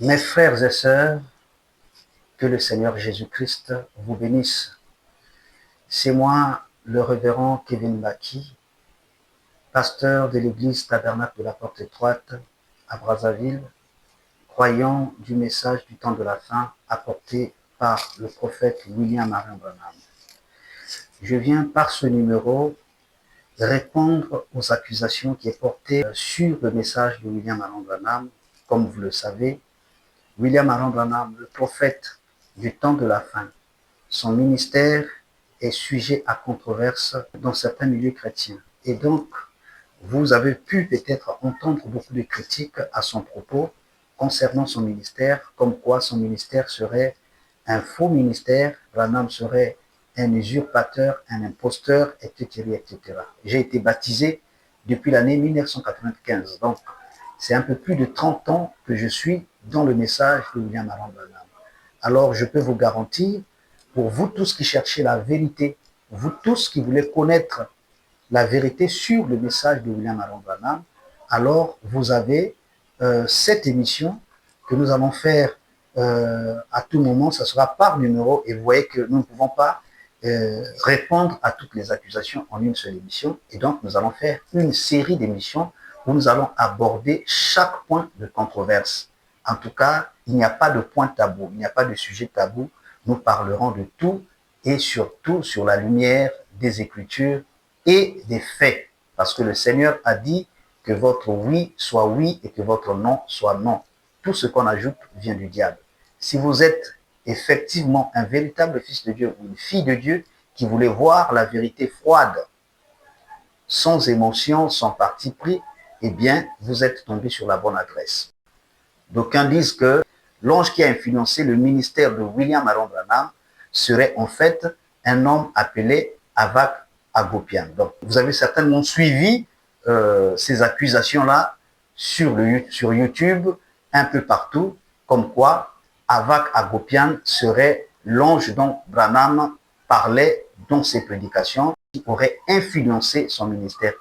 Mes frères et sœurs, que le Seigneur Jésus-Christ vous bénisse. C'est moi, le révérend Kevin Baki, pasteur de l'église Tabernacle de la Porte Étroite à Brazzaville, croyant du message du temps de la fin apporté par le prophète William Marion Branham. Je viens par ce numéro répondre aux accusations qui est portées sur le message de William Marion Branham. Comme vous le savez, William Marion Branham, le prophète du temps de la fin, son ministère est sujet à controverse dans certains milieux chrétiens. Et donc, vous avez pu peut-être entendre beaucoup de critiques à son propos concernant son ministère, comme quoi son ministère serait un faux ministère, Branham serait un usurpateur, un imposteur, etc., etc. J'ai été baptisé depuis l'année 1995, donc c'est un peu plus de 30 ans que je suis dans le message de William Marion Branham. Alors je peux vous garantir, pour vous tous qui cherchez la vérité, vous tous qui voulez connaître la vérité sur le message de William Marion Branham, alors vous avez cette émission que nous allons faire à tout moment, ça sera par numéro, et vous voyez que nous ne pouvons pas répondre à toutes les accusations en une seule émission, et donc nous allons faire une série d'émissions où nous allons aborder chaque point de controverse. En tout cas, il n'y a pas de point tabou, il n'y a pas de sujet tabou, nous parlerons de tout et surtout sur la lumière des Écritures et des faits, parce que le Seigneur a dit que votre oui soit oui et que votre non soit non. Tout ce qu'on ajoute vient du diable. Si vous êtes effectivement un véritable fils de Dieu ou une fille de Dieu qui voulait voir la vérité froide, sans émotion, sans parti pris, eh bien, vous êtes tombé sur la bonne adresse. D'aucuns disent que l'ange qui a influencé le ministère de William Marion Branham serait en fait un homme appelé Avak Agopian. Donc, vous avez certainement suivi ces accusations-là sur YouTube, un peu partout, comme quoi Avak Agopian serait l'ange dont Branham parlait dans ses prédications, qui aurait influencé son ministère.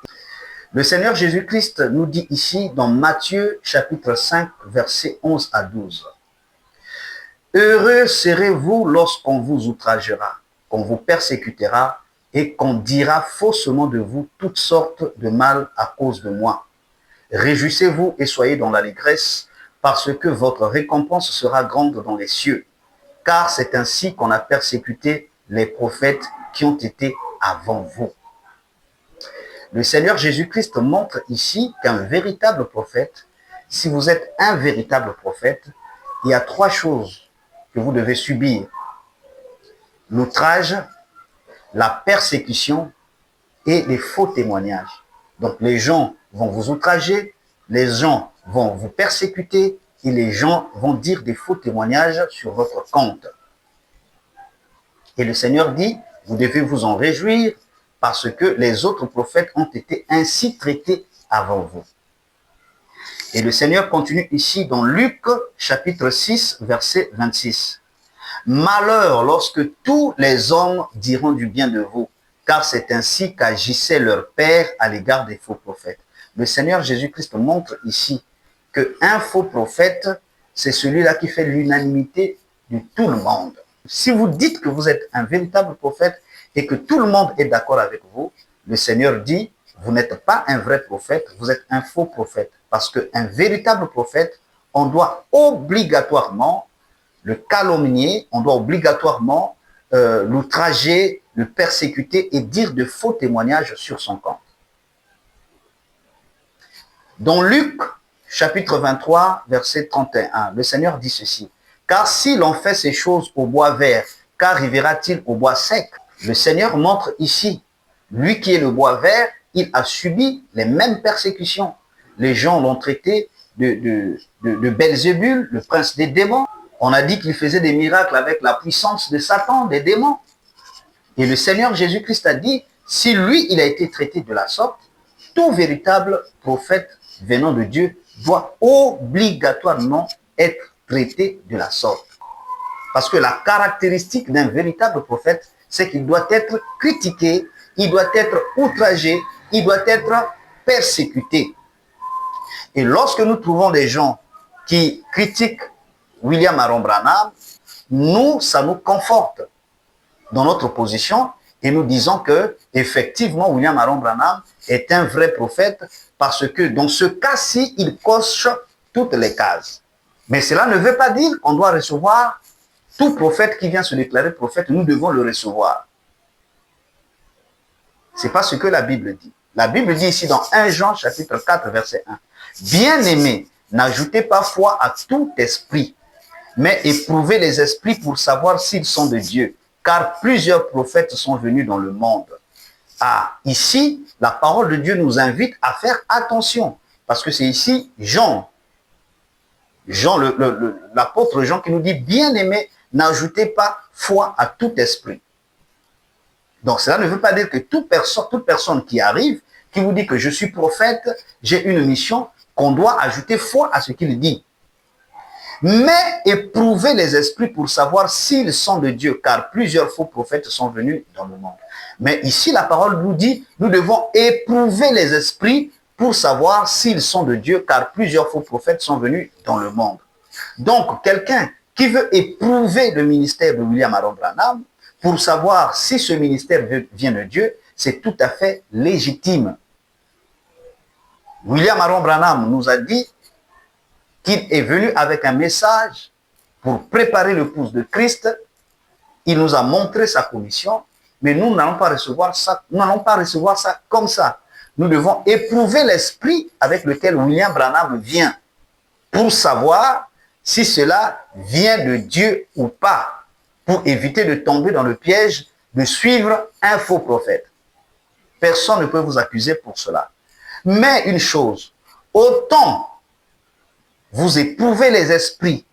Le Seigneur Jésus-Christ nous dit ici dans Matthieu chapitre 5, versets 11 à 12. « Heureux serez-vous lorsqu'on vous outragera, qu'on vous persécutera et qu'on dira faussement de vous toutes sortes de mal à cause de moi. Réjouissez-vous et soyez dans l'allégresse, parce que votre récompense sera grande dans les cieux. Car c'est ainsi qu'on a persécuté les prophètes qui ont été avant vous. » Le Seigneur Jésus-Christ montre ici qu'un véritable prophète, si vous êtes un véritable prophète, il y a trois choses que vous devez subir. L'outrage, la persécution et les faux témoignages. Donc les gens vont vous outrager, les gens vont vous persécuter et les gens vont dire des faux témoignages sur votre compte. Et le Seigneur dit, vous devez vous en réjouir parce que les autres prophètes ont été ainsi traités avant vous. Et le Seigneur continue ici dans Luc chapitre 6, verset 26. « Malheur lorsque tous les hommes diront du bien de vous, car c'est ainsi qu'agissait leur Père à l'égard des faux prophètes. » Le Seigneur Jésus-Christ montre ici qu'un faux prophète, c'est celui-là qui fait l'unanimité de tout le monde. Si vous dites que vous êtes un véritable prophète et que tout le monde est d'accord avec vous, le Seigneur dit, vous n'êtes pas un vrai prophète, vous êtes un faux prophète. Parce qu'un véritable prophète, on doit obligatoirement le calomnier, on doit obligatoirement l'outrager, le persécuter et dire de faux témoignages sur son compte. Dans Luc, chapitre 23, verset 31, le Seigneur dit ceci. « Car si l'on fait ces choses au bois vert, qu'arrivera-t-il au bois sec ?» Le Seigneur montre ici, lui qui est le bois vert, il a subi les mêmes persécutions. Les gens l'ont traité de Belzébul, le prince des démons. On a dit qu'il faisait des miracles avec la puissance de Satan, des démons. Et le Seigneur Jésus-Christ a dit, si lui, il a été traité de la sorte, tout véritable prophète venant de Dieu doit obligatoirement être traité de la sorte. Parce que la caractéristique d'un véritable prophète, c'est qu'il doit être critiqué, il doit être outragé, il doit être persécuté. Et lorsque nous trouvons des gens qui critiquent William Aaron Branham, nous, ça nous conforte dans notre position et nous disons que, effectivement, William Aaron Branham est un vrai prophète parce que dans ce cas-ci, il coche toutes les cases. Mais cela ne veut pas dire qu'on doit recevoir tout prophète qui vient se déclarer prophète, nous devons le recevoir. Ce n'est pas ce que la Bible dit. La Bible dit ici dans 1 Jean chapitre 4 verset 1. Bien-aimés, n'ajoutez pas foi à tout esprit, mais éprouvez les esprits pour savoir s'ils sont de Dieu, car plusieurs prophètes sont venus dans le monde. Ah, ici, la parole de Dieu nous invite à faire attention, parce que c'est ici Jean, l'apôtre Jean qui nous dit, bien-aimés, n'ajoutez pas foi à tout esprit. Donc, cela ne veut pas dire que toute personne qui arrive, qui vous dit que je suis prophète, j'ai une mission, qu'on doit ajouter foi à ce qu'il dit. Mais éprouvez les esprits pour savoir s'ils sont de Dieu, car plusieurs faux prophètes sont venus dans le monde. Mais ici, la parole nous dit, nous devons éprouver les esprits pour savoir s'ils sont de Dieu, car plusieurs faux prophètes sont venus dans le monde. Donc, quelqu'un qui veut éprouver le ministère de William Aaron Branham, pour savoir si ce ministère vient de Dieu, c'est tout à fait légitime. William Aaron Branham nous a dit qu'il est venu avec un message pour préparer l'épouse de Christ. Il nous a montré sa commission, mais nous n'allons pas recevoir ça, comme ça. Nous devons éprouver l'esprit avec lequel William Branham vient pour savoir si cela vient de Dieu ou pas, pour éviter de tomber dans le piège de suivre un faux prophète. Personne ne peut vous accuser pour cela. Mais une chose, autant vous éprouvez les esprits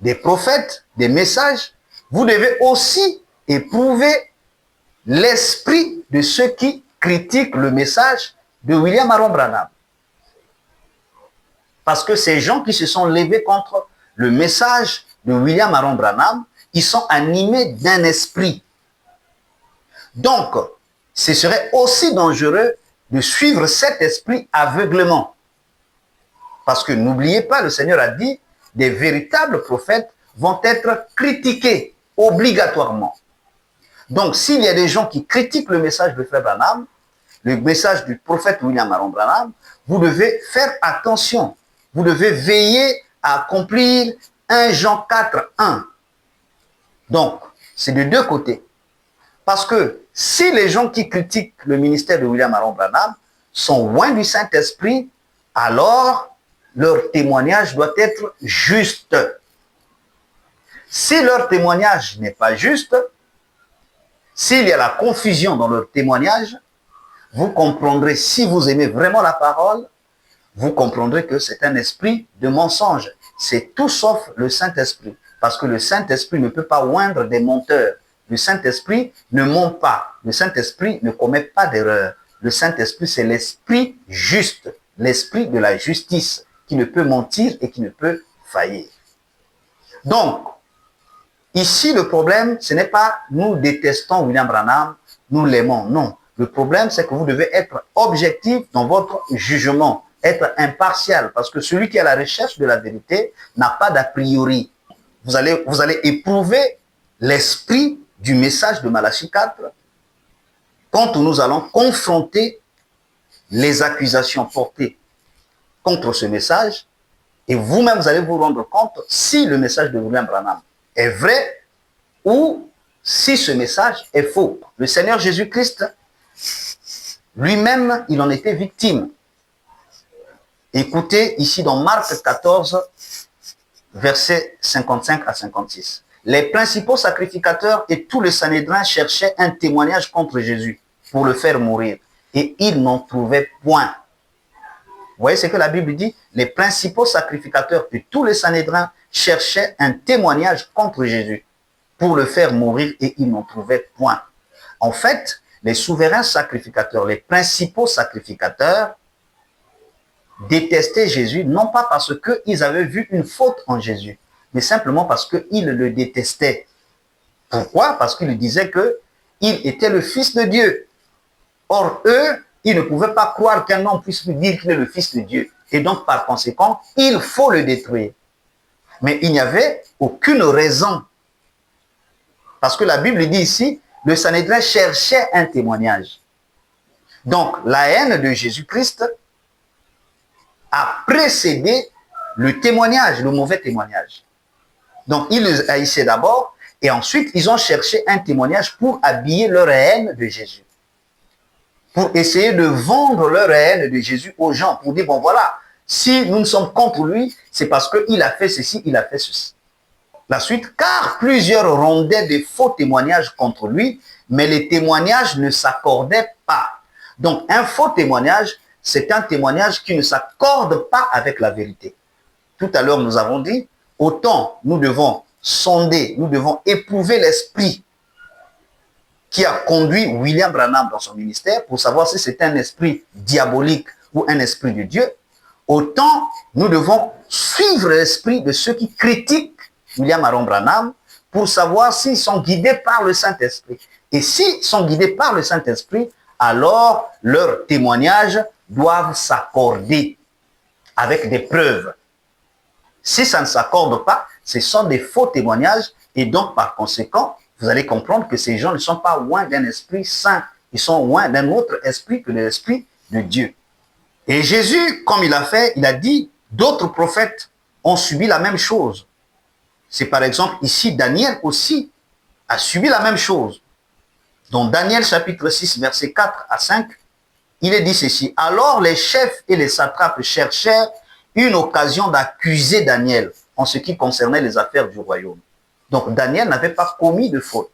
des prophètes, des messages, vous devez aussi éprouver l'esprit de ceux qui critiquent le message de William Aaron Branham. Parce que ces gens qui se sont levés contre le message de William Aaron Branham, ils sont animés d'un esprit. Donc, ce serait aussi dangereux de suivre cet esprit aveuglement. Parce que n'oubliez pas, le Seigneur a dit, des véritables prophètes vont être critiqués obligatoirement. Donc, s'il y a des gens qui critiquent le message de Frère Branham, le message du prophète William Aaron Branham, vous devez faire attention. Vous devez veiller à accomplir 1 Jean 4, 1. Donc, c'est de deux côtés. Parce que si les gens qui critiquent le ministère de William Aaron Branham sont loin du Saint-Esprit, alors leur témoignage doit être juste. Si leur témoignage n'est pas juste, s'il y a la confusion dans leur témoignage, vous comprendrez, si vous aimez vraiment la parole, vous comprendrez que c'est un esprit de mensonge. C'est tout sauf le Saint-Esprit. Parce que le Saint-Esprit ne peut pas oindre des menteurs. Le Saint-Esprit ne ment pas. Le Saint-Esprit ne commet pas d'erreur. Le Saint-Esprit, c'est l'esprit juste, l'esprit de la justice, qui ne peut mentir et qui ne peut faillir. Donc, ici, le problème, ce n'est pas nous détestons William Branham, nous l'aimons. Non. Le problème, c'est que vous devez être objectif dans votre jugement, être impartial, parce que celui qui est à la recherche de la vérité n'a pas d'a priori. Vous allez éprouver l'esprit du message de Malachie 4 quand nous allons confronter les accusations portées contre ce message, et vous-même, vous allez vous rendre compte si le message de William Branham est vrai ou si ce message est faux. Le Seigneur Jésus-Christ, lui-même, il en était victime. Écoutez ici dans Marc 14, versets 55 à 56. Les principaux sacrificateurs et tout le Sanhédrin cherchaient un témoignage contre Jésus pour le faire mourir. Et ils n'en trouvaient point. Vous voyez ce que la Bible dit? Les principaux sacrificateurs et tout le Sanhédrin cherchaient un témoignage contre Jésus pour le faire mourir et ils n'en trouvaient point. En fait, les souverains sacrificateurs, les principaux sacrificateurs, détestaient Jésus, non pas parce qu'ils avaient vu une faute en Jésus, mais simplement parce qu'ils le détestaient. Pourquoi? Parce qu'ils disaient qu'il était le Fils de Dieu. Or, eux, ils ne pouvaient pas croire qu'un homme puisse lui dire qu'il est le Fils de Dieu. Et donc, par conséquent, il faut le détruire. Mais il n'y avait aucune raison. Parce que la Bible dit ici, le Sanhédrin cherchait un témoignage. Donc, la haine de Jésus-Christ a précédé le témoignage, le mauvais témoignage. Donc, ils les haïssaient d'abord, et ensuite, ils ont cherché un témoignage pour habiller leur haine de Jésus. Pour essayer de vendre leur haine de Jésus aux gens, pour dire, bon voilà, si nous sommes contre lui, c'est parce qu'il a fait ceci, il a fait ceci. La suite, car plusieurs rendaient des faux témoignages contre lui, mais les témoignages ne s'accordaient pas. Donc, un faux témoignage, c'est un témoignage qui ne s'accorde pas avec la vérité. Tout à l'heure, nous avons dit, autant nous devons sonder, nous devons éprouver l'esprit qui a conduit William Branham dans son ministère pour savoir si c'est un esprit diabolique ou un esprit de Dieu, autant nous devons suivre l'esprit de ceux qui critiquent William Aaron Branham pour savoir s'ils sont guidés par le Saint-Esprit. Et s'ils sont guidés par le Saint-Esprit, alors leurs témoignages doivent s'accorder avec des preuves. Si ça ne s'accorde pas, ce sont des faux témoignages et donc par conséquent, vous allez comprendre que ces gens ne sont pas loin d'un esprit saint, ils sont loin d'un autre esprit que l'esprit de Dieu. Et Jésus, comme il a fait, il a dit, d'autres prophètes ont subi la même chose. C'est par exemple ici, Daniel aussi a subi la même chose. Dans Daniel chapitre 6, versets 4 à 5, il est dit ceci. Alors les chefs et les satrapes cherchèrent une occasion d'accuser Daniel en ce qui concernait les affaires du royaume. Donc Daniel n'avait pas commis de faute.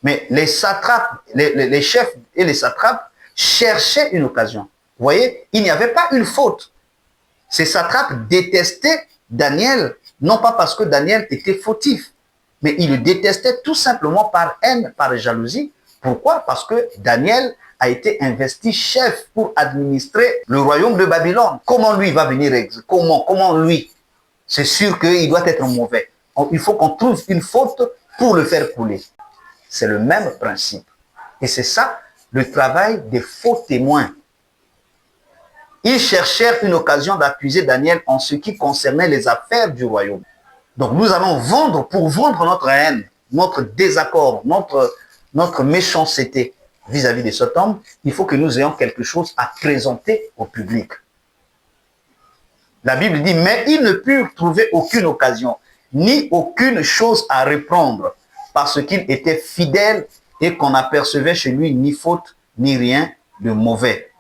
Mais les satrapes, les chefs et les satrapes cherchaient une occasion. Vous voyez, il n'y avait pas une faute. Ces satrapes détestaient Daniel, non pas parce que Daniel était fautif, mais ils le détestaient tout simplement par haine, par jalousie. Pourquoi? Parce que Daniel a été investi chef pour administrer le royaume de Babylone. Comment lui va venir? Comment lui? C'est sûr qu'il doit être mauvais. Il faut qu'on trouve une faute pour le faire couler. C'est le même principe. Et c'est ça le travail des faux témoins. Ils cherchèrent une occasion d'accuser Daniel en ce qui concernait les affaires du royaume. Donc nous allons vendre, pour vendre notre haine, notre désaccord, notre méchanceté vis-à-vis de cet homme, il faut que nous ayons quelque chose à présenter au public. La Bible dit, mais ils ne purent trouver aucune occasion, ni aucune chose à reprendre, parce qu'il était fidèle et qu'on n'apercevait chez lui ni faute, ni rien de mauvais.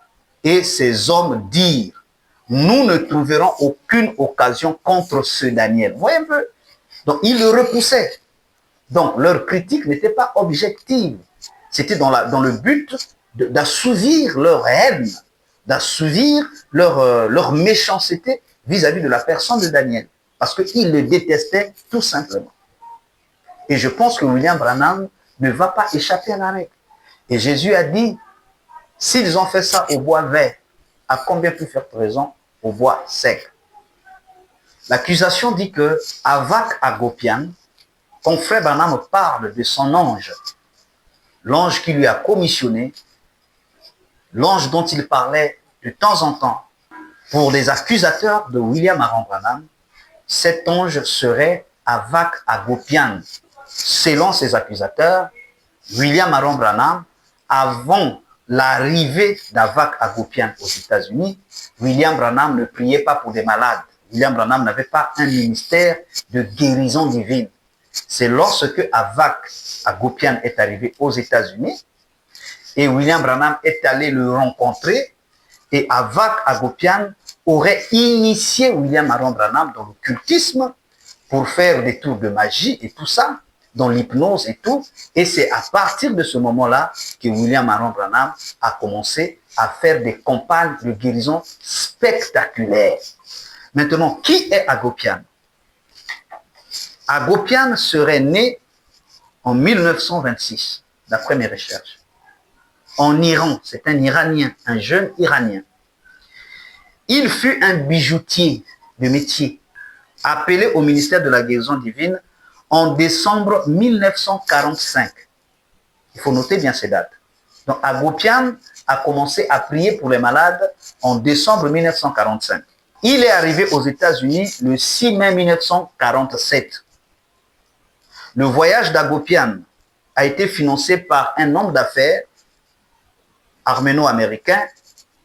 Et ces hommes dirent, nous ne trouverons aucune occasion contre ce Daniel. Vous voyez un peu? Donc, ils le repoussaient. Donc, leur critique n'était pas objective. C'était dans le but d'assouvir leur haine, d'assouvir leur méchanceté vis-à-vis de la personne de Daniel. Parce qu'ils le détestaient tout simplement. Et je pense que William Branham ne va pas échapper à la règle. Et Jésus a dit, s'ils ont fait ça au bois vert, à combien plus faire raison au bois sec? L'accusation dit que Avak Agopian, quand frère Branham parle de son ange, l'ange qui lui a commissionné, l'ange dont il parlait de temps en temps pour les accusateurs de William Aaron Branham, cet ange serait Avak Agopian. Selon ses accusateurs, William Aaron Branham, avant l'arrivée d'Avak Agopian aux États-Unis, William Branham ne priait pas pour des malades. William Branham n'avait pas un ministère de guérison divine. C'est lorsque Avak Agopian est arrivé aux États-Unis et William Branham est allé le rencontrer et Avak Agopian aurait initié William Aaron Branham dans l'occultisme pour faire des tours de magie et tout ça, dans l'hypnose et tout. Et c'est à partir de ce moment-là que William Aaron Branham a commencé à faire des campagnes de guérison spectaculaires. Maintenant, qui est Agopian? Agopian serait né en 1926, d'après mes recherches, en Iran. C'est un Iranien, un jeune Iranien. Il fut un bijoutier de métier, appelé au ministère de la guérison divine en décembre 1945. Il faut noter bien ces dates. Donc Agopian a commencé à prier pour les malades en décembre 1945. Il est arrivé aux États-Unis le 6 mai 1947. Le voyage d'Agopian a été financé par un homme d'affaires arméno-américain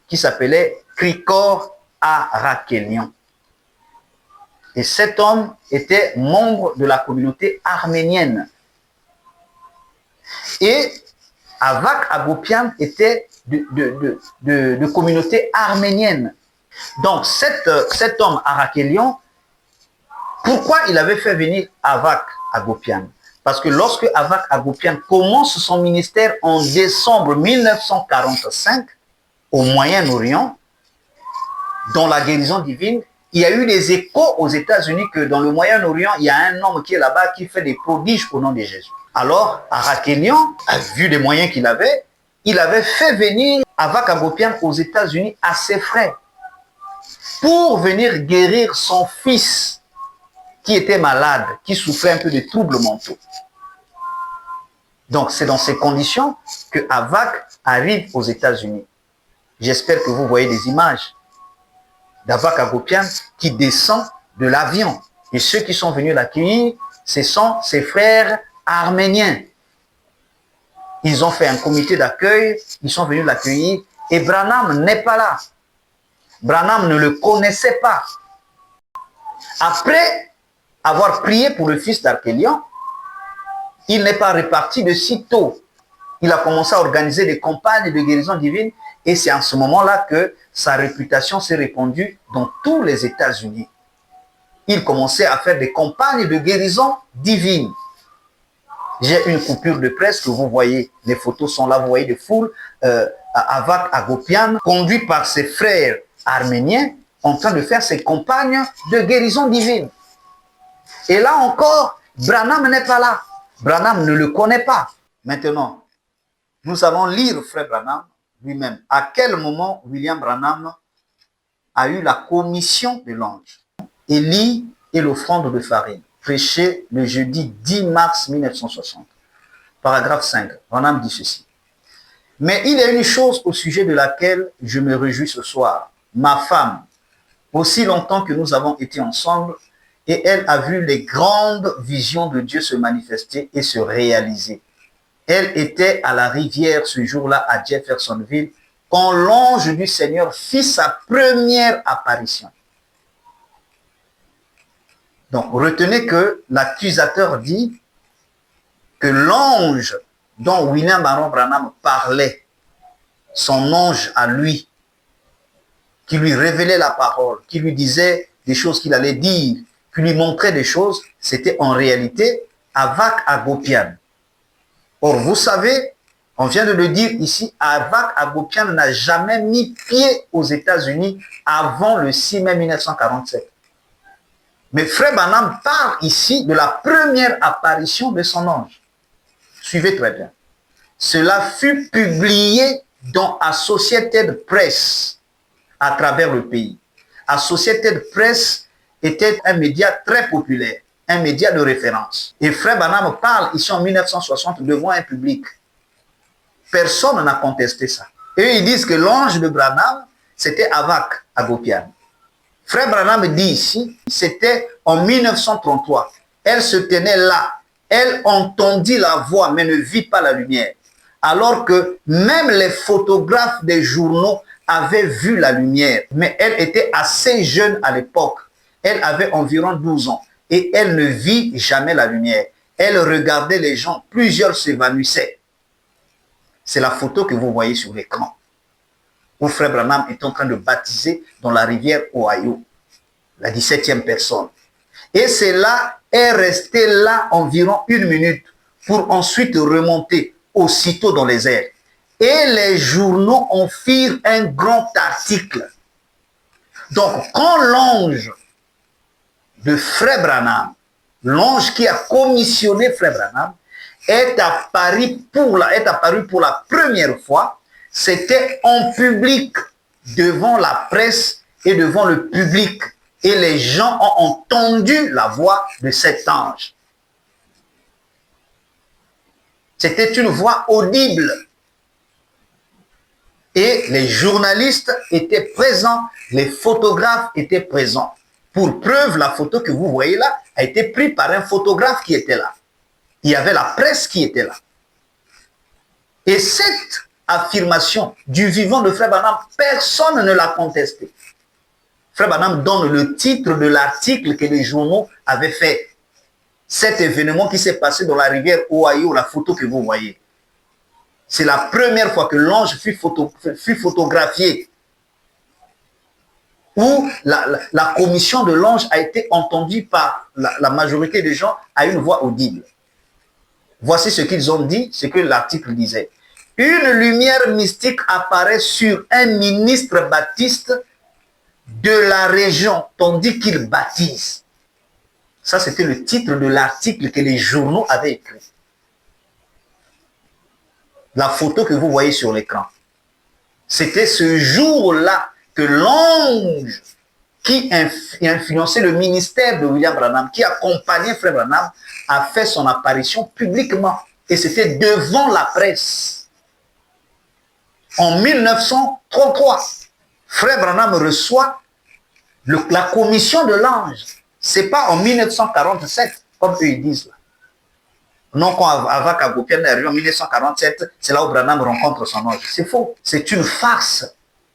qui s'appelait Krikor Arakelian. Et cet homme était membre de la communauté arménienne. Et Avak Agopian était de communauté arménienne. Donc cet homme Arakelian, pourquoi il avait fait venir Avak Agopian? Parce que lorsque Avak Agopian commence son ministère en décembre 1945 au Moyen-Orient, dans la guérison divine, il y a eu des échos aux États-Unis que dans le Moyen-Orient, il y a un homme qui est là-bas qui fait des prodiges au nom de Jésus. Alors, Arakelian a vu les moyens qu'il avait, il avait fait venir Avak Agopian aux États-Unis à ses frais pour venir guérir son fils qui était malade, qui souffrait un peu de troubles mentaux. Donc, c'est dans ces conditions que Avak arrive aux États-Unis. J'espère que vous voyez des images d'Avak Agopian qui descend de l'avion. Et ceux qui sont venus l'accueillir, ce sont ses frères arméniens. Ils ont fait un comité d'accueil, ils sont venus l'accueillir, et Branham n'est pas là. Branham ne le connaissait pas. Après avoir prié pour le fils d'Arkélian, il n'est pas reparti de sitôt. Il a commencé à organiser des campagnes de guérison divine, et c'est en ce moment-là que sa réputation s'est répandue dans tous les États-Unis. Il commençait à faire des campagnes de guérison divine. J'ai une coupure de presse que vous voyez, les photos sont là, vous voyez des foules, Avak Agopian, conduit par ses frères arméniens, en train de faire ses campagnes de guérison divine. Et là encore, Branham n'est pas là. Branham ne le connaît pas. Maintenant, nous allons lire frère Branham lui-même. À quel moment William Branham a eu la commission de l'ange? Élie et l'offrande de farine, prêché le jeudi 10 mars 1960. Paragraphe 5, Branham dit ceci. Mais il y a une chose au sujet de laquelle je me réjouis ce soir. Ma femme, aussi longtemps que nous avons été ensemble, et elle a vu les grandes visions de Dieu se manifester et se réaliser. Elle était à la rivière ce jour-là à Jeffersonville quand l'ange du Seigneur fit sa première apparition. Donc, retenez que l'accusateur dit que l'ange dont William Baron Branham parlait, son ange à lui, qui lui révélait la parole, qui lui disait des choses qu'il allait dire, qui lui montrait des choses, c'était en réalité Avak Agopian. Or, vous savez, on vient de le dire ici, Avak Agopian n'a jamais mis pied aux États-Unis avant le 6 mai 1947. Mais frère Branham parle ici de la première apparition de son ange. Suivez très bien. Cela fut publié dans Associated Press à travers le pays. Associated Press était un média très populaire, un média de référence. Et frère Branham parle ici en 1960 devant un public. Personne n'a contesté ça. Et ils disent que l'ange de Branham, c'était Avak Agopian. Frère Branham dit ici, c'était en 1933. Elle se tenait là. Elle entendit la voix, mais ne vit pas la lumière. Alors que même les photographes des journaux avaient vu la lumière. Mais elle était assez jeune à l'époque. Elle avait environ 12 ans. Et elle ne vit jamais la lumière. Elle regardait les gens. Plusieurs s'évanouissaient. C'est la photo que vous voyez sur l'écran. Où frère Branham est en train de baptiser dans la rivière Ohio. La 17e personne. Et cela est resté là environ 1 minute pour ensuite remonter aussitôt dans les airs. Et les journaux en firent un grand article. Donc, quand l'ange de frère Branham, l'ange qui a commissionné frère Branham, est apparu pour la première fois, c'était en public, devant la presse et devant le public. Et les gens ont entendu la voix de cet ange. C'était une voix audible. Et les journalistes étaient présents, les photographes étaient présents. Pour preuve, la photo que vous voyez là a été prise par un photographe qui était là. Il y avait la presse qui était là. Et cette affirmation du vivant de Frère Branham, personne ne l'a contesté. Frère Branham donne le titre de l'article que les journaux avaient fait. Cet événement qui s'est passé dans la rivière Ohio, la photo que vous voyez. C'est la première fois que l'ange fut photographié, où la commission de l'ange a été entendue par la majorité des gens à une voix audible. Voici ce qu'ils ont dit, ce que l'article disait. Une lumière mystique apparaît sur un ministre baptiste de la région, tandis qu'il baptise. Ça, c'était le titre de l'article que les journaux avaient écrit. La photo que vous voyez sur l'écran. C'était ce jour-là que l'ange qui influençait le ministère de William Branham, qui accompagnait Frère Branham, a fait son apparition publiquement. Et c'était devant la presse. En 1933, Frère Branham reçoit la commission de l'ange. Ce n'est pas en 1947, comme eux ils disent là. Non, quand Avak Hagopian est arrivé en 1947, c'est là où Branham rencontre son ange. C'est faux. C'est une farce.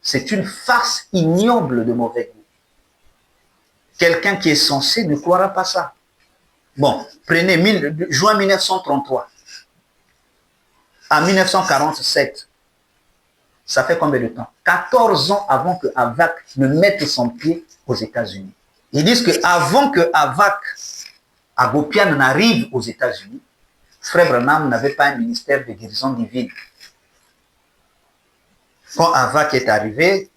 C'est une farce ignoble de mauvais goût. Quelqu'un qui est censé ne croira pas ça. Bon, prenez juin 1933 à 1947. Ça fait combien de temps? 14 ans avant que Avak ne mette son pied aux États-Unis. Ils disent qu'avant que Avak Hagopian n'arrive aux États-Unis, Frère Branham n'avait pas un ministère de guérison divine. Quand Avak est arrivé,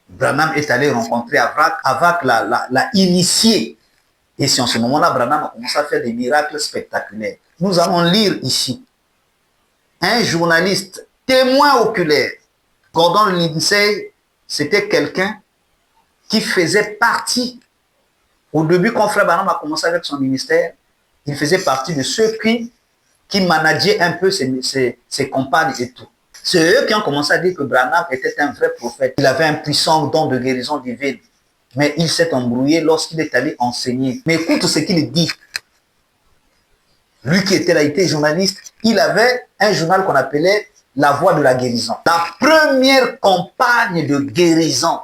Branham est allé rencontrer Avak. Avak l'a initié. Et c'est en ce moment-là, Branham a commencé à faire des miracles spectaculaires. Nous allons lire ici. Un journaliste, témoin oculaire, Gordon Lindsay, c'était quelqu'un qui faisait partie, au début quand Frère Branham a commencé avec son ministère, il faisait partie de ceux qui manageaient un peu ses compagnes et tout. C'est eux qui ont commencé à dire que Branham était un vrai prophète. Il avait un puissant don de guérison divine. Mais il s'est embrouillé lorsqu'il est allé enseigner. Mais écoute ce qu'il dit. Lui qui était là, il était journaliste, il avait un journal qu'on appelait La Voix de la guérison. La première campagne de guérison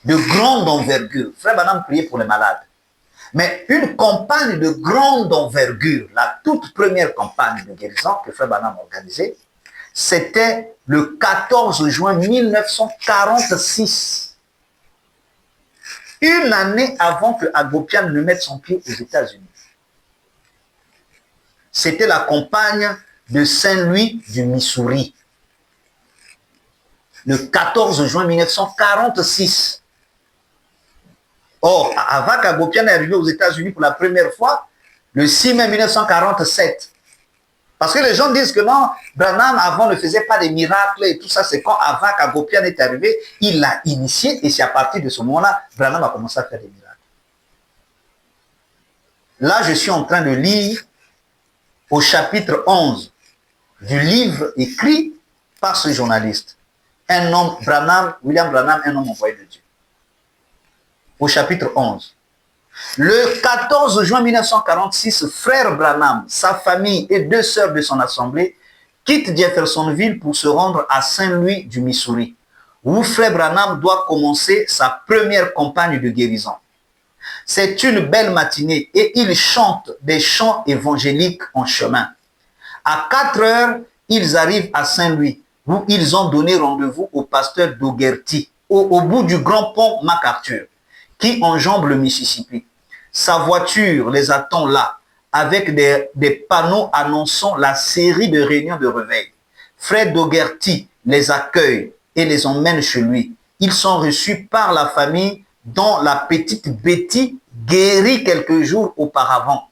de grande envergure. Frère Branham priait pour les malades. Mais une campagne de grande envergure, la toute première campagne de guérison que Frère Branham a organisée, c'était le 14 juin 1946. Une année avant que Hagopian ne mette son pied aux États-Unis. C'était la campagne de Saint-Louis du Missouri. Le 14 juin 1946. Or, Avak Hagopian est arrivé aux États-Unis pour la première fois le 6 mai 1947. Parce que les gens disent que non, Branham avant ne faisait pas des miracles et tout ça. C'est quand Avak Hagopian est arrivé, il l'a initié et c'est à partir de ce moment-là, Branham a commencé à faire des miracles. Là, je suis en train de lire au chapitre 11 du livre écrit par ce journaliste. Un homme, William Branham, un homme envoyé de Dieu. Au chapitre 11. Le 14 juin 1946, Frère Branham, sa famille et 2 sœurs de son assemblée quittent Jeffersonville pour se rendre à Saint-Louis du Missouri, où Frère Branham doit commencer sa première campagne de guérison. C'est une belle matinée et il chante des chants évangéliques en chemin. À 4 heures, ils arrivent à Saint-Louis, où ils ont donné rendez-vous au pasteur Dougherty, au bout du grand pont MacArthur, qui enjambe le Mississippi. Sa voiture les attend là, avec des panneaux annonçant la série de réunions de réveil. Frère Dougherty les accueille et les emmène chez lui. Ils sont reçus par la famille dont la petite Betty guérit quelques jours auparavant.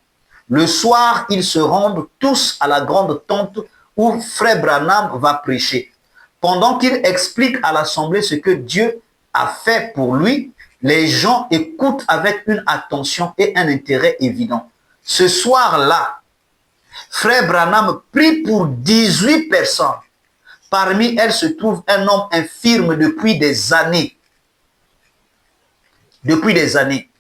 Le soir, ils se rendent tous à la grande tente où Frère Branham va prêcher. Pendant qu'il explique à l'assemblée ce que Dieu a fait pour lui, les gens écoutent avec une attention et un intérêt évident. Ce soir-là, Frère Branham prie pour 18 personnes. Parmi elles se trouve un homme infirme depuis des années. Depuis des années.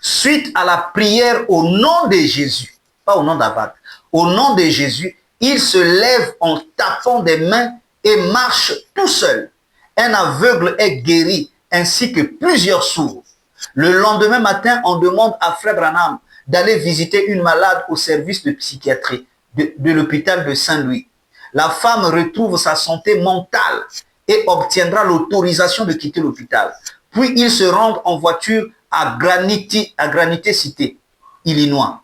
Suite à la prière au nom de Jésus, pas au nom d'Avad, au nom de Jésus, il se lève en tapant des mains et marche tout seul. Un aveugle est guéri, ainsi que plusieurs sourds. Le lendemain matin, on demande à Frère Branham d'aller visiter une malade au service de psychiatrie de l'hôpital de Saint-Louis. La femme retrouve sa santé mentale et obtiendra l'autorisation de quitter l'hôpital. Puis ils se rendent en voiture à Granite City, Illinois,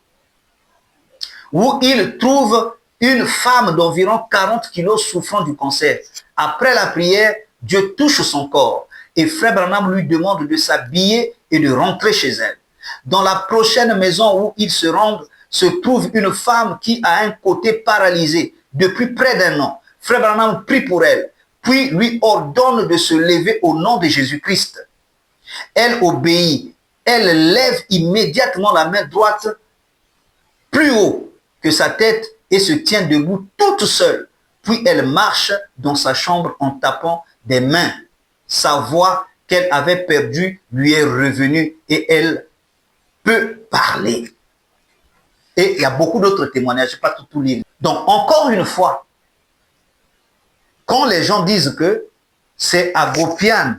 où ils trouvent une femme d'environ 40 kilos souffrant du cancer. Après la prière, Dieu touche son corps et Frère Branham lui demande de s'habiller et de rentrer chez elle. Dans la prochaine maison où ils se rendent, se trouve une femme qui a un côté paralysé depuis près d'un an. Frère Branham prie pour elle, puis lui ordonne de se lever au nom de Jésus-Christ. Elle obéit. Elle lève immédiatement la main droite plus haut que sa tête et se tient debout toute seule. Puis elle marche dans sa chambre en tapant des mains. Sa voix qu'elle avait perdue lui est revenue et elle peut parler. Et il y a beaucoup d'autres témoignages, je ne vais pas tout lire. Donc, encore une fois, quand les gens disent que c'est Agopian,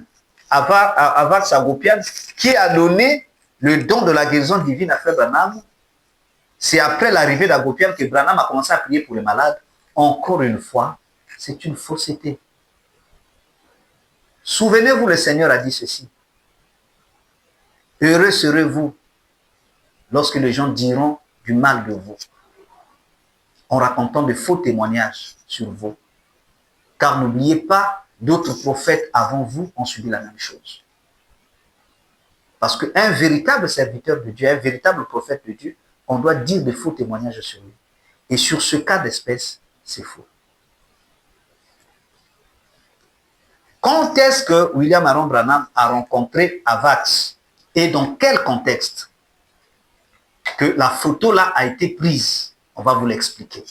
Avax Agopian, qui a donné le don de la guérison divine à Frère Branham, c'est après l'arrivée d'Agopian que Branham a commencé à prier pour les malades. Encore une fois, c'est une fausseté. Souvenez-vous, le Seigneur a dit ceci. Heureux serez-vous lorsque les gens diront du mal de vous, en racontant de faux témoignages sur vous. Car n'oubliez pas, d'autres prophètes avant vous ont subi la même chose. Parce qu'un véritable serviteur de Dieu, un véritable prophète de Dieu, on doit dire de faux témoignages sur lui. Et sur ce cas d'espèce, c'est faux. Quand est-ce que William Aaron Branham a rencontré Avax et dans quel contexte que la photo là a été prise? On va vous l'expliquer.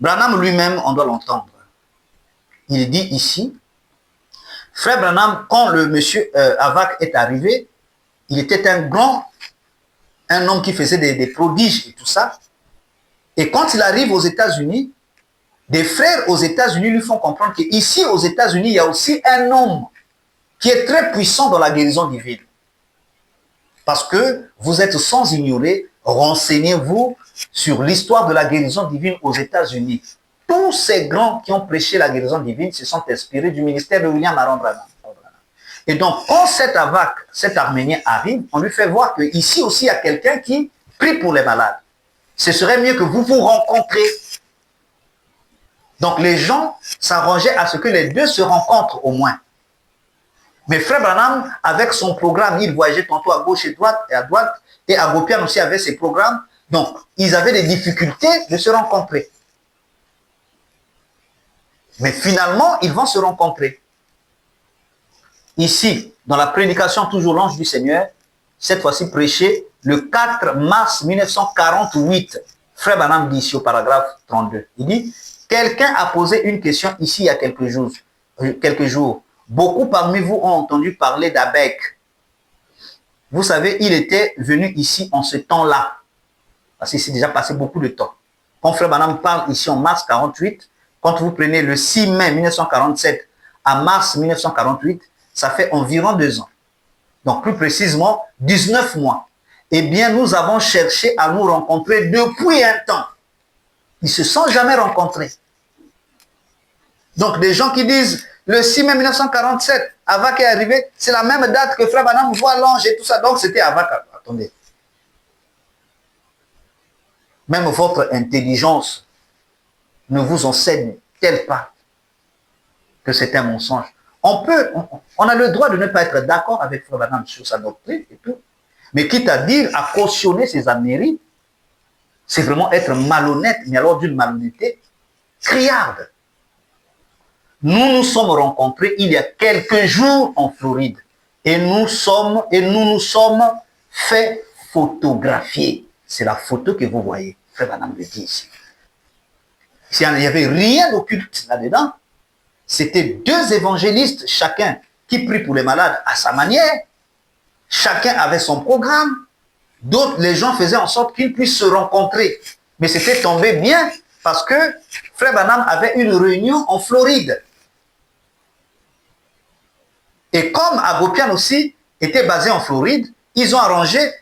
Branham lui-même, on doit l'entendre. Il dit ici, Frère Branham, quand le monsieur Avax est arrivé, il était un homme qui faisait des prodiges et tout ça. Et quand il arrive aux États-Unis, des frères aux États-Unis lui font comprendre qu'ici aux États-Unis, il y a aussi un homme qui est très puissant dans la guérison divine. Parce que vous êtes sans ignorer, renseignez-vous sur l'histoire de la guérison divine aux États-Unis. Tous ces grands qui ont prêché la guérison divine se sont inspirés du ministère de William Aaron Branham. Et donc, quand cet Arménien arrive, on lui fait voir qu'ici aussi, il y a quelqu'un qui prie pour les malades. Ce serait mieux que vous vous rencontrez. Donc, les gens s'arrangeaient à ce que les deux se rencontrent au moins. Mais Frère Branham, avec son programme, il voyageait tantôt à gauche et à droite, et Agopian aussi avait ses programmes. Donc, ils avaient des difficultés de se rencontrer. Mais finalement, ils vont se rencontrer. Ici, dans la prédication toujours l'ange du Seigneur, cette fois-ci prêchée le 4 mars 1948, Frère Branham dit ici au paragraphe 32, il dit, quelqu'un a posé une question ici il y a quelques jours. Beaucoup parmi vous ont entendu parler d'Abec. Vous savez, il était venu ici en ce temps-là, parce qu'il s'est déjà passé beaucoup de temps. Quand Frère Branham parle ici en mars 48, quand vous prenez le 6 mai 1947 à mars 1948, ça fait environ 2 ans. Donc, plus précisément, 19 mois. Eh bien, nous avons cherché à nous rencontrer depuis un temps. Ils ne se sont jamais rencontrés. Donc, des gens qui disent, le 6 mai 1947, Avac est arrivé, c'est la même date que Frère Branham voit l'ange et tout ça. Donc, c'était Avac. Attendez. Même votre intelligence ne vous enseigne-t-elle pas que c'est un mensonge? On a le droit de ne pas être d'accord avec Frère Branham sur sa doctrine et tout. Mais quitte à dire, à cautionner ses âneries, c'est vraiment être malhonnête, mais alors d'une malhonnêteté criarde. Nous nous sommes rencontrés il y a quelques jours en Floride et nous nous sommes fait photographier. C'est la photo que vous voyez. Frère Branham le dit ici. S'il n'y avait rien d'occulte là-dedans, c'était deux évangélistes, chacun qui prie pour les malades à sa manière. Chacun avait son programme. D'autres, les gens faisaient en sorte qu'ils puissent se rencontrer. Mais c'était tombé bien parce que Frère Branham avait une réunion en Floride. Et comme Agopian aussi était basé en Floride, ils ont arrangé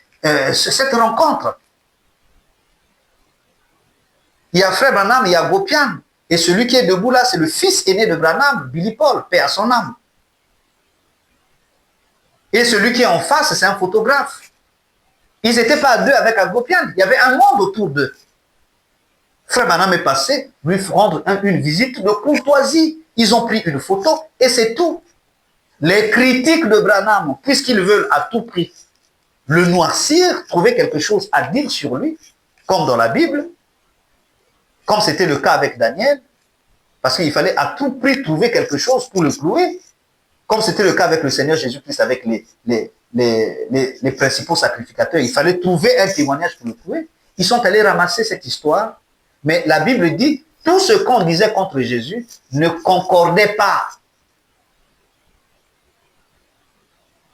cette rencontre. Il y a Frère Branham, il y a Agopian. Et celui qui est debout là, c'est le fils aîné de Branham, Billy Paul, paix à son âme. Et celui qui est en face, c'est un photographe. Ils n'étaient pas deux avec Agopian. Il y avait un monde autour d'eux. Frère Branham est passé, lui rendre une visite de courtoisie. Ils ont pris une photo et c'est tout. Les critiques de Branham, puisqu'ils veulent à tout prix le noircir, trouver quelque chose à dire sur lui, comme dans la Bible, comme c'était le cas avec Daniel, parce qu'il fallait à tout prix trouver quelque chose pour le clouer, comme c'était le cas avec le Seigneur Jésus-Christ, avec les principaux sacrificateurs. Il fallait trouver un témoignage pour le clouer. Ils sont allés ramasser cette histoire, mais la Bible dit, tout ce qu'on disait contre Jésus ne concordait pas.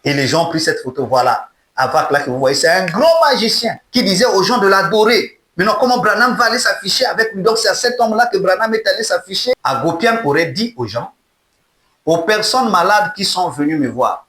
Et les gens ont pris cette photo, voilà, Avak là que vous voyez, c'est un grand magicien qui disait aux gens de l'adorer. Maintenant, comment Branham va aller s'afficher avec lui? Donc, c'est à cet homme-là que Branham est allé s'afficher. Agopian aurait dit aux gens, aux personnes malades qui sont venues me voir,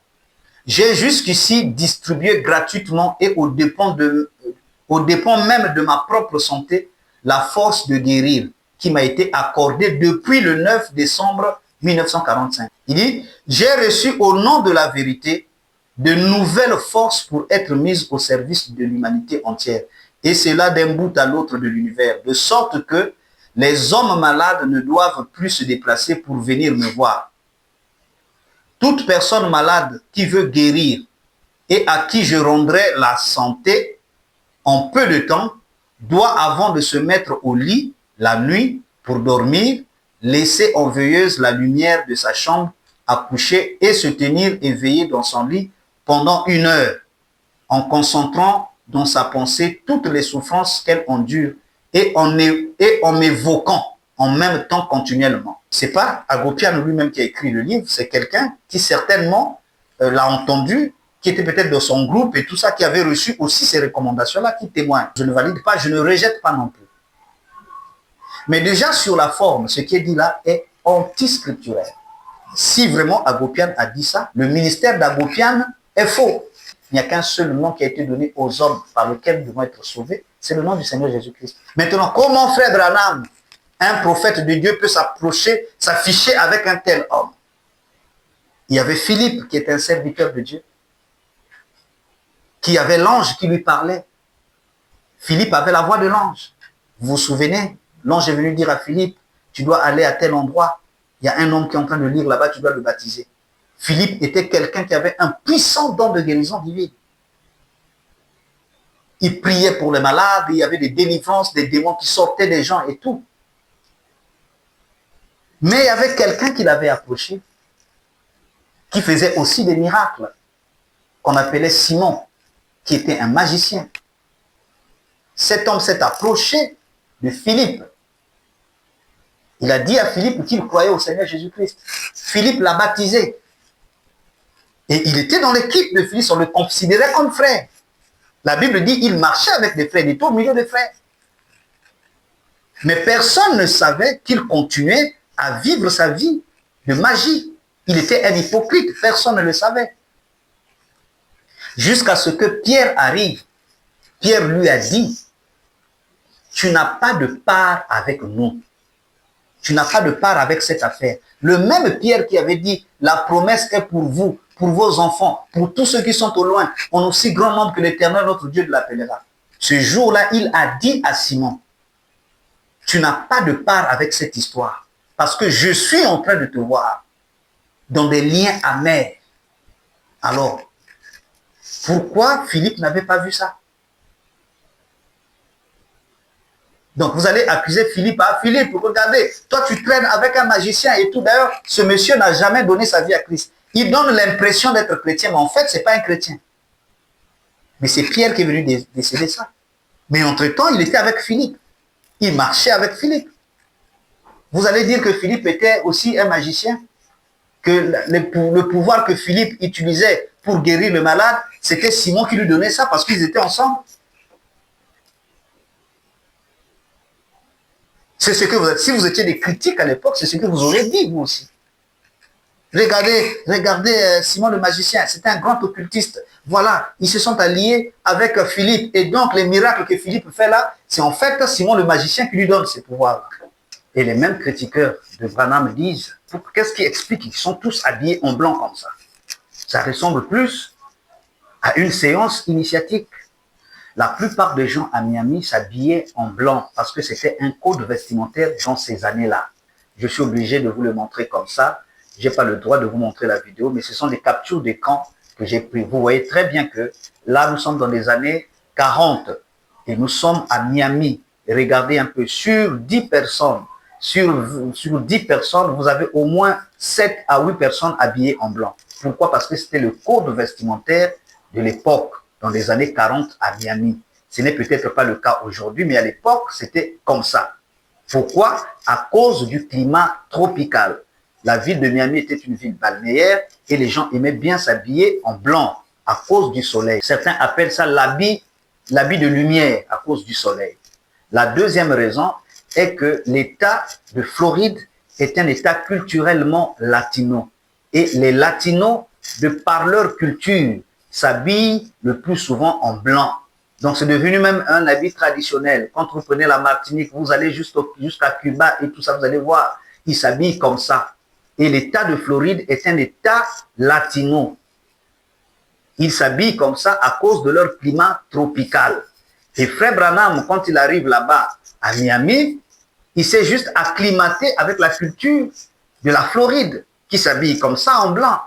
j'ai jusqu'ici distribué gratuitement et aux dépens même de ma propre santé, la force de guérir qui m'a été accordée depuis le 9 décembre 1945. Il dit, j'ai reçu au nom de la vérité de nouvelles forces pour être mises au service de l'humanité entière. Et cela d'un bout à l'autre de l'univers, de sorte que les hommes malades ne doivent plus se déplacer pour venir me voir. Toute personne malade qui veut guérir et à qui je rendrai la santé en peu de temps, doit, avant de se mettre au lit la nuit pour dormir, laisser en veilleuse la lumière de sa chambre à coucher et se tenir éveillé dans son lit pendant 1 heure, en concentrant dans sa pensée toutes les souffrances qu'elle endure et en m'évoquant en même temps continuellement. C'est pas Agopian lui-même qui a écrit le livre, c'est quelqu'un qui certainement l'a entendu, qui était peut-être dans son groupe et tout ça, qui avait reçu aussi ces recommandations-là, qui témoignent. Je ne valide pas, je ne rejette pas non plus. Mais déjà sur la forme, ce qui est dit là est anti-scripturaire. Si vraiment Agopian a dit ça, le ministère d'Agopian est faux. Il n'y a qu'un seul nom qui a été donné aux hommes par lequel nous devons être sauvés, c'est le nom du Seigneur Jésus-Christ. Maintenant, comment Frère Branham, un prophète de Dieu, peut s'approcher, s'afficher avec un tel homme? Il y avait Philippe qui était un serviteur de Dieu, qui avait l'ange qui lui parlait. Philippe avait la voix de l'ange. Vous vous souvenez? L'ange est venu dire à Philippe, tu dois aller à tel endroit. Il y a un homme qui est en train de lire là-bas, tu dois le baptiser. Philippe était quelqu'un qui avait un puissant don de guérison divine. Il priait pour les malades, il y avait des délivrances, des démons qui sortaient des gens et tout. Mais il y avait quelqu'un qui l'avait approché, qui faisait aussi des miracles, qu'on appelait Simon, qui était un magicien. Cet homme s'est approché de Philippe. Il a dit à Philippe qu'il croyait au Seigneur Jésus-Christ. Philippe l'a baptisé. Et il était dans l'équipe de Philippe, on le considérait comme frère. La Bible dit qu'il marchait avec des frères, il était au milieu des frères. Mais personne ne savait qu'il continuait à vivre sa vie de magie. Il était un hypocrite, personne ne le savait. Jusqu'à ce que Pierre arrive. Pierre lui a dit, tu n'as pas de part avec nous. Tu n'as pas de part avec cette affaire. Le même Pierre qui avait dit, la promesse est pour vous, pour vos enfants, pour tous ceux qui sont au loin, en aussi grand nombre que l'Éternel, notre Dieu, l'appellera. Ce jour-là, il a dit à Simon, tu n'as pas de part avec cette histoire, parce que je suis en train de te voir dans des liens amers. Alors, pourquoi Philippe n'avait pas vu ça? Donc, vous allez accuser Philippe. Ah, Philippe, regardez, toi, tu traînes avec un magicien et tout. D'ailleurs, ce monsieur n'a jamais donné sa vie à Christ. Il donne l'impression d'être chrétien, mais en fait, ce n'est pas un chrétien. Mais c'est Pierre qui est venu décéder ça. Mais entre-temps, il était avec Philippe. Il marchait avec Philippe. Vous allez dire que Philippe était aussi un magicien? Que le pouvoir que Philippe utilisait pour guérir le malade, c'était Simon qui lui donnait ça parce qu'ils étaient ensemble? C'est ce que vous êtes. Si vous étiez des critiques à l'époque, c'est ce que vous aurez dit, vous aussi. Regardez Simon le magicien, c'était un grand occultiste. Voilà, ils se sont alliés avec Philippe. Et donc, les miracles que Philippe fait là, c'est en fait Simon le magicien qui lui donne ces pouvoirs. Et les mêmes critiqueurs de Branham disent, qu'est-ce qui explique qu'ils sont tous habillés en blanc comme ça? Ça ressemble plus à une séance initiatique. La plupart des gens à Miami s'habillaient en blanc parce que c'était un code vestimentaire dans ces années-là. Je suis obligé de vous le montrer comme ça. Je n'ai pas le droit de vous montrer la vidéo, mais ce sont des captures d'écran que j'ai prises. Vous voyez très bien que là, nous sommes dans les années 40 et nous sommes à Miami. Et regardez un peu, sur 10 personnes, sur 10 personnes, vous avez au moins 7 à 8 personnes habillées en blanc. Pourquoi? Parce que c'était le code vestimentaire de l'époque, dans les années 40 à Miami. Ce n'est peut-être pas le cas aujourd'hui, mais à l'époque, c'était comme ça. Pourquoi? À cause du climat tropical. La ville de Miami était une ville balnéaire et les gens aimaient bien s'habiller en blanc à cause du soleil. Certains appellent ça l'habit de lumière à cause du soleil. La deuxième raison est que l'État de Floride est un État culturellement latino. Et les latinos, de par leur culture, s'habillent le plus souvent en blanc. Donc c'est devenu même un habit traditionnel. Quand vous prenez la Martinique, vous allez jusqu'à Cuba et tout ça, vous allez voir, ils s'habillent comme ça. Et l'État de Floride est un État latino. Ils s'habillent comme ça à cause de leur climat tropical. Et Frère Branham, quand il arrive là-bas à Miami, il s'est juste acclimaté avec la culture de la Floride, qui s'habille comme ça en blanc.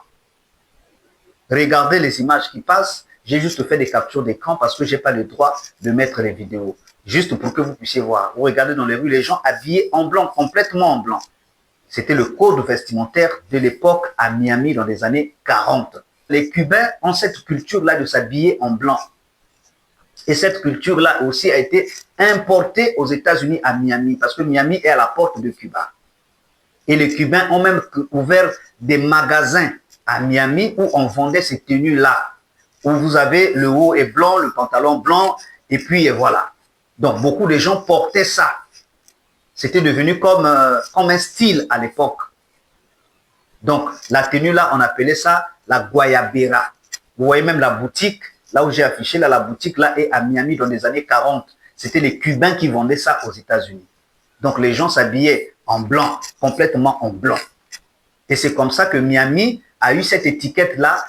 Regardez les images qui passent. J'ai juste fait des captures d'écran parce que je n'ai pas le droit de mettre les vidéos. Juste pour que vous puissiez voir. Vous regardez dans les rues, les gens habillés en blanc, complètement en blanc. C'était le code vestimentaire de l'époque à Miami dans les années 40. Les Cubains ont cette culture-là de s'habiller en blanc. Et cette culture-là aussi a été importée aux États-Unis à Miami, parce que Miami est à la porte de Cuba. Et les Cubains ont même ouvert des magasins à Miami où on vendait ces tenues-là, où vous avez le haut est blanc, le pantalon blanc, et puis voilà. Donc beaucoup de gens portaient ça. C'était devenu comme un style à l'époque. Donc la tenue-là, on appelait ça la guayabera. Vous voyez même la boutique, là où j'ai affiché, là, la boutique là est à Miami dans les années 40. C'était les Cubains qui vendaient ça aux États-Unis. Donc les gens s'habillaient en blanc, complètement en blanc. Et c'est comme ça que Miami a eu cette étiquette-là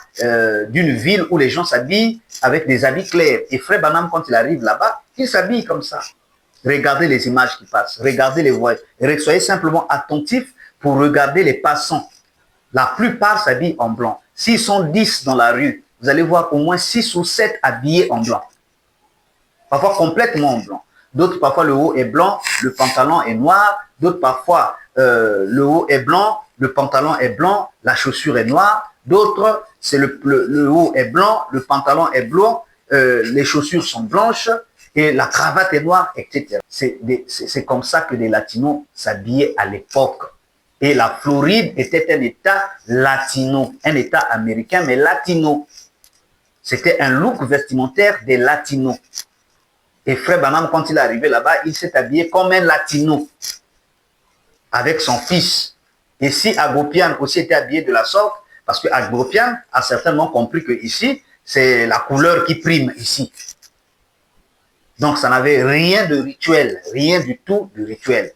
d'une ville où les gens s'habillent avec des habits clairs. Et Frère Branham, quand il arrive là-bas, il s'habille comme ça. Regardez les images qui passent, regardez les voies. Soyez simplement attentifs pour regarder les passants. La plupart s'habillent en blanc. S'ils sont 10 dans la rue, vous allez voir au moins 6 ou 7 habillés en blanc. Parfois complètement en blanc. D'autres, parfois, le haut est blanc, le pantalon est noir. D'autres, parfois, le haut est blanc, le pantalon est blanc, la chaussure est noire. D'autres, c'est le haut est blanc, le pantalon est blanc, les chaussures sont blanches et la cravate est noire, etc. C'est comme ça que les latinos s'habillaient à l'époque. Et la Floride était un État latino, un État américain, mais latino. C'était un look vestimentaire des latinos. Et Frère Branham, quand il est arrivé là-bas, il s'est habillé comme un latino, avec son fils. Et si Agopian aussi était habillé de la sorte, parce que Agopian a certainement compris que ici, c'est la couleur qui prime ici. Donc ça n'avait rien de rituel, rien du tout de rituel.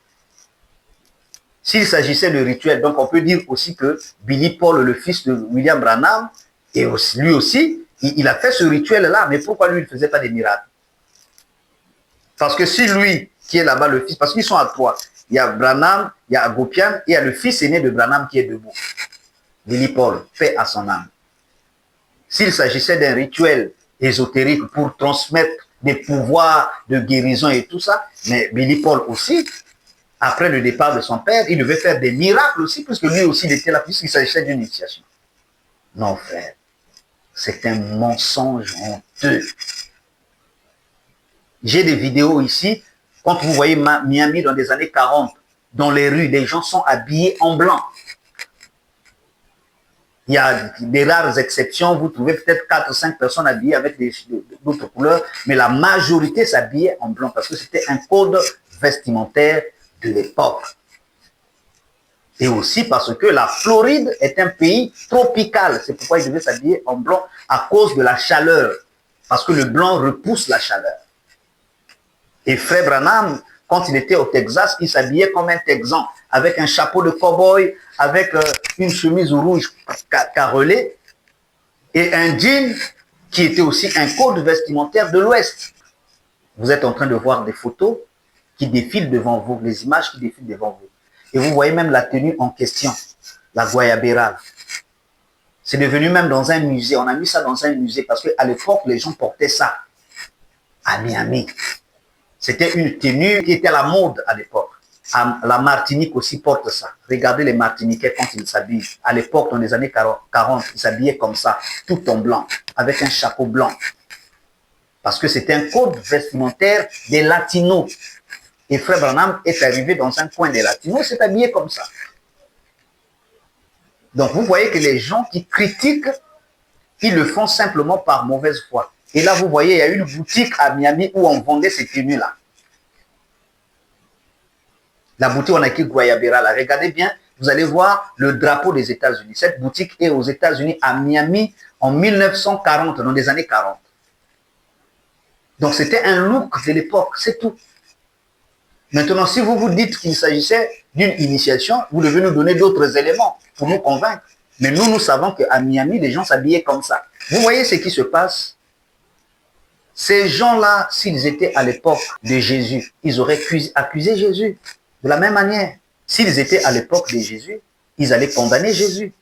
S'il s'agissait de rituel, donc on peut dire aussi que Billy Paul, le fils de William Branham, et aussi, lui aussi, il a fait ce rituel-là, mais pourquoi lui, il ne faisait pas des miracles? Parce que si lui, qui est là-bas, le fils, parce qu'ils sont à trois, il y a Branham, il y a Agopian, et il y a le fils aîné de Branham qui est debout. Billy Paul, paix à son âme. S'il s'agissait d'un rituel ésotérique pour transmettre des pouvoirs de guérison et tout ça, mais Billy Paul aussi, après le départ de son père, il devait faire des miracles aussi, puisque lui aussi, il était là, puisqu'il s'agissait d'une initiation. Non, frère, c'est un mensonge honteux. J'ai des vidéos ici, quand vous voyez Miami dans les années 40, dans les rues, les gens sont habillés en blanc. Il y a des rares exceptions, vous trouvez peut-être 4 ou 5 personnes habillées avec d'autres couleurs, mais la majorité s'habillait en blanc parce que c'était un code vestimentaire de l'époque. Et aussi parce que la Floride est un pays tropical. C'est pourquoi ils devaient s'habiller en blanc à cause de la chaleur. Parce que le blanc repousse la chaleur. Et Frère Branham, quand il était au Texas, il s'habillait comme un Texan, avec un chapeau de cow-boy, avec une chemise rouge carrelée, et un jean qui était aussi un code vestimentaire de l'Ouest. Vous êtes en train de voir des photos qui défilent devant vous, les images qui défilent devant vous. Et vous voyez même la tenue en question, la guayabera. C'est devenu même dans un musée. On a mis ça dans un musée parce qu'à l'époque, les gens portaient ça à Miami. C'était une tenue qui était à la mode à l'époque. La Martinique aussi porte ça. Regardez les Martiniquais quand ils s'habillent. À l'époque, dans les années 40, ils s'habillaient comme ça, tout en blanc, avec un chapeau blanc. Parce que c'était un code vestimentaire des Latinos. Et Frère Branham est arrivé dans un coin des Latinos, s'est habillé comme ça. Donc vous voyez que les gens qui critiquent, ils le font simplement par mauvaise foi. Et là, vous voyez, il y a une boutique à Miami où on vendait ces tenues-là. La boutique, on a écrit Guayabera, là. Regardez bien, vous allez voir le drapeau des États-Unis. Cette boutique est aux États-Unis, à Miami, en 1940, dans les années 40. Donc c'était un look de l'époque, c'est tout. Maintenant, si vous vous dites qu'il s'agissait d'une initiation, vous devez nous donner d'autres éléments pour nous convaincre. Mais nous savons qu'à Miami, les gens s'habillaient comme ça. Vous voyez ce qui se passe? Ces gens-là, s'ils étaient à l'époque de Jésus, ils auraient accusé Jésus. De la même manière, s'ils étaient à l'époque de Jésus, ils allaient condamner Jésus.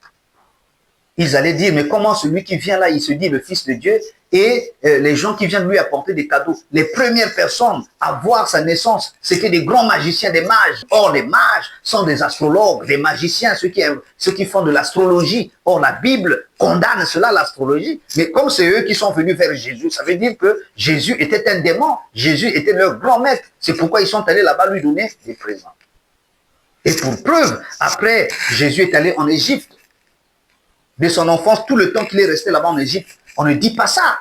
Ils allaient dire, mais comment celui qui vient là, il se dit le Fils de Dieu, et les gens qui viennent lui apporter des cadeaux, les premières personnes à voir sa naissance, c'était des grands magiciens, des mages. Or, les mages sont des astrologues, des magiciens, ceux qui font de l'astrologie. Or, la Bible condamne cela, l'astrologie. Mais comme c'est eux qui sont venus vers Jésus, ça veut dire que Jésus était un démon. Jésus était leur grand maître. C'est pourquoi ils sont allés là-bas lui donner des présents. Et pour preuve, après, Jésus est allé en Égypte. De son enfance, tout le temps qu'il est resté là-bas en Égypte. On ne dit pas ça.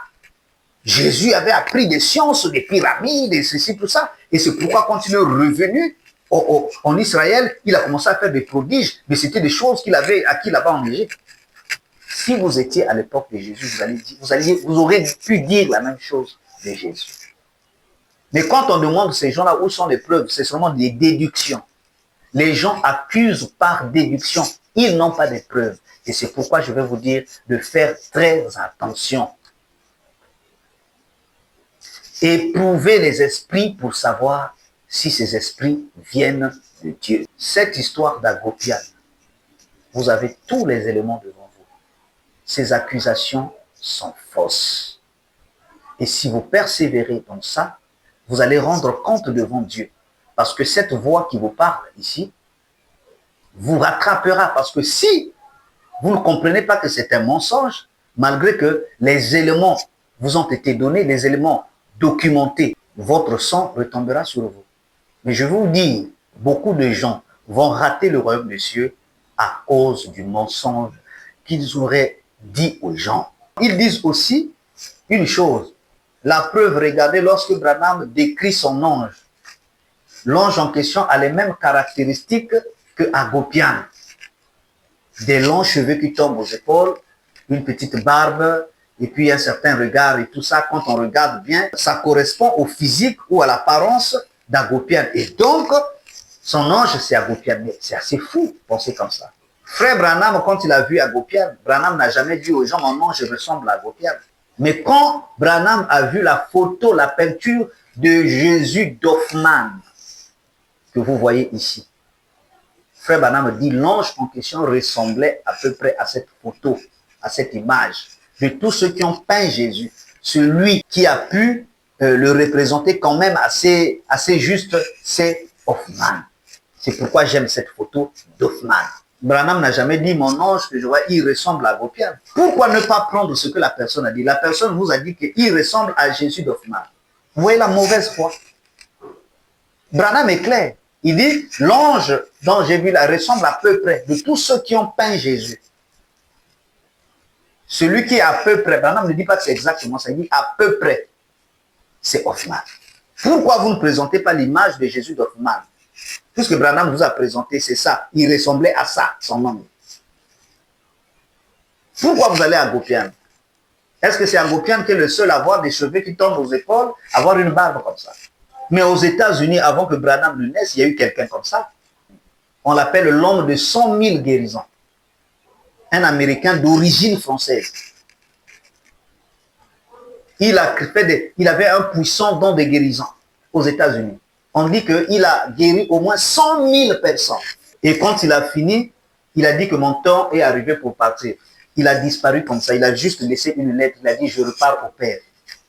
Jésus avait appris des sciences, des pyramides, et ceci, tout ça. Et c'est pourquoi quand il est revenu en Israël, il a commencé à faire des prodiges, mais c'était des choses qu'il avait acquis là-bas en Égypte. Si vous étiez à l'époque de Jésus, vous aurez pu dire la même chose de Jésus. Mais quand on demande ces gens-là où sont les preuves, c'est seulement des déductions. Les gens accusent par déduction. Ils n'ont pas de preuves. Et c'est pourquoi je vais vous dire de faire très attention. Éprouvez les esprits pour savoir si ces esprits viennent de Dieu. Cette histoire d'Agopian, vous avez tous les éléments devant vous. Ces accusations sont fausses. Et si vous persévérez dans ça, vous allez rendre compte devant Dieu. Parce que cette voix qui vous parle ici vous rattrapera. Parce que si vous ne comprenez pas que c'est un mensonge, malgré que les éléments vous ont été donnés, les éléments documentés, votre sang retombera sur vous. Mais je vous dis, beaucoup de gens vont rater le royaume des cieux à cause du mensonge qu'ils auraient dit aux gens. Ils disent aussi une chose. La preuve, regardez, lorsque Branham décrit son ange, l'ange en question a les mêmes caractéristiques que Agopian. Des longs cheveux qui tombent aux épaules, une petite barbe, et puis un certain regard et tout ça, quand on regarde bien, ça correspond au physique ou à l'apparence d'Agopian. Et donc, son ange, c'est Agopian. Mais c'est assez fou, penser comme ça. Frère Branham, quand il a vu Agopian, Branham n'a jamais dit aux gens, mon ange ressemble à Agopian. Mais quand Branham a vu la photo, la peinture de Jésus d'Hoffmann, que vous voyez ici, Frère Branham dit, l'ange en question ressemblait à peu près à cette photo, à cette image de tous ceux qui ont peint Jésus. Celui qui a pu le représenter quand même assez juste, c'est Hoffmann. C'est pourquoi j'aime cette photo d'Hoffmann. Branham n'a jamais dit, mon ange que je vois, il ressemble à Agopian. Pourquoi ne pas prendre ce que la personne a dit? La personne vous a dit qu'il ressemble à Jésus d'Hoffmann. Vous voyez la mauvaise foi. Branham est clair. Il dit, l'ange dont j'ai vu là ressemble à peu près de tous ceux qui ont peint Jésus. Celui qui est à peu près, Branham ne dit pas que c'est exactement ça, il dit à peu près, c'est Hoffman. Pourquoi vous ne présentez pas l'image de Jésus d'Hoffman? Tout ce que Branham vous a présenté, c'est ça. Il ressemblait à ça, son nom. Pourquoi vous allez à Gopian? Est-ce que c'est à Gopian qui est le seul à avoir des cheveux qui tombent aux épaules, avoir une barbe comme ça? Mais aux États-Unis, avant que Branham ne naisse, il y a eu quelqu'un comme ça. On l'appelle l'homme de 100 000 guérisons. Un Américain d'origine française. Il avait un puissant don de guérison aux États-Unis. On dit qu'il a guéri au moins 100 000 personnes. Et quand il a fini, il a dit que mon temps est arrivé pour partir. Il a disparu comme ça. Il a juste laissé une lettre. Il a dit, je repars au Père.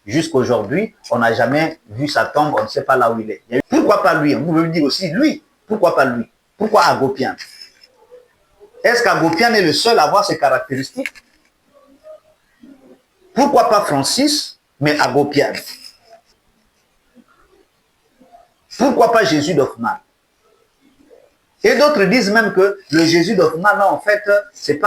Jusqu'aujourd'hui, on n'a jamais vu sa tombe. On ne sait pas là où il est. Pourquoi pas lui? Vous pouvez me dire aussi, lui. Pourquoi pas lui? Pourquoi Agopian? Est-ce qu'Agopian est le seul à avoir ces caractéristiques? Pourquoi pas Francis, mais Agopian? Pourquoi pas Jésus d'Hoffman? Et d'autres disent même que le Jésus d'Hoffman, non, en fait, c'est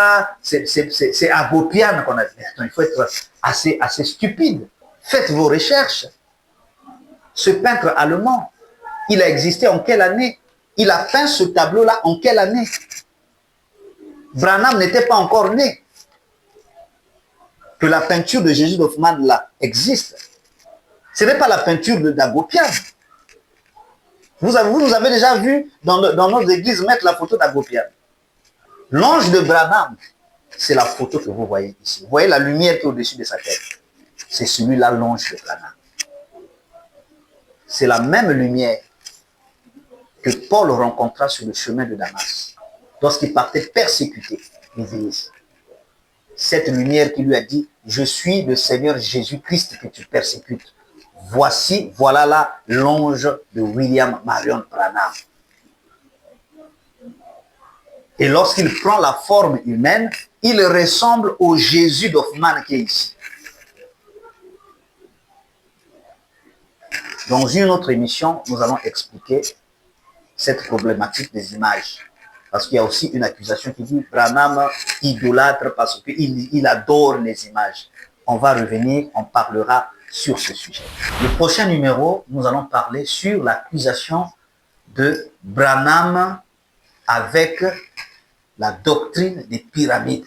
Agopian qu'on a fait. Il faut être assez stupide. Faites vos recherches. Ce peintre allemand, il a existé en quelle année? Il a peint ce tableau-là en quelle année? Branham n'était pas encore né. Que la peinture de Jésus d'Hoffman là existe. Ce n'est pas la peinture d'Agopian. Vous nous avez déjà vu dans notre église mettre la photo d'Agopian. L'ange de Branham, c'est la photo que vous voyez ici. Vous voyez la lumière qui est au-dessus de sa tête. C'est celui-là, l'ange de Branham. C'est la même lumière que Paul rencontra sur le chemin de Damas, lorsqu'il partait persécuter l'Église. Cette lumière qui lui a dit, je suis le Seigneur Jésus-Christ que tu persécutes. Voici, voilà là l'ange de William Marion Branham. Et lorsqu'il prend la forme humaine, il ressemble au Jésus d'Hoffman qui est ici. Dans une autre émission, nous allons expliquer cette problématique des images. Parce qu'il y a aussi une accusation qui dit Branham idolâtre parce qu'il adore les images. On va revenir, on parlera sur ce sujet. Le prochain numéro, nous allons parler sur l'accusation de Branham avec la doctrine des pyramides.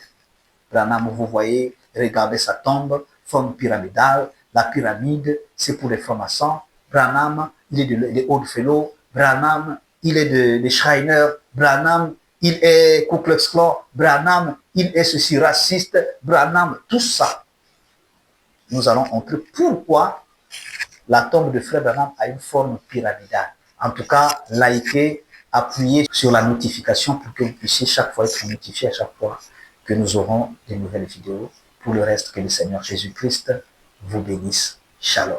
Branham, vous voyez, regardez sa tombe, forme pyramidale. La pyramide, c'est pour les francs-maçons. Branham, il est de Oddfellow. Branham, il est de Schreiner. Branham, il est Ku Klux Klan. Branham, il est ceci raciste. Branham, tout ça. Nous allons montrer pourquoi la tombe de Frère Branham a une forme pyramidale. En tout cas, likez, appuyez sur la notification pour que vous puissiez chaque fois être notifié à chaque fois que nous aurons de nouvelles vidéos. Pour le reste, que le Seigneur Jésus-Christ vous bénisse. Shalom.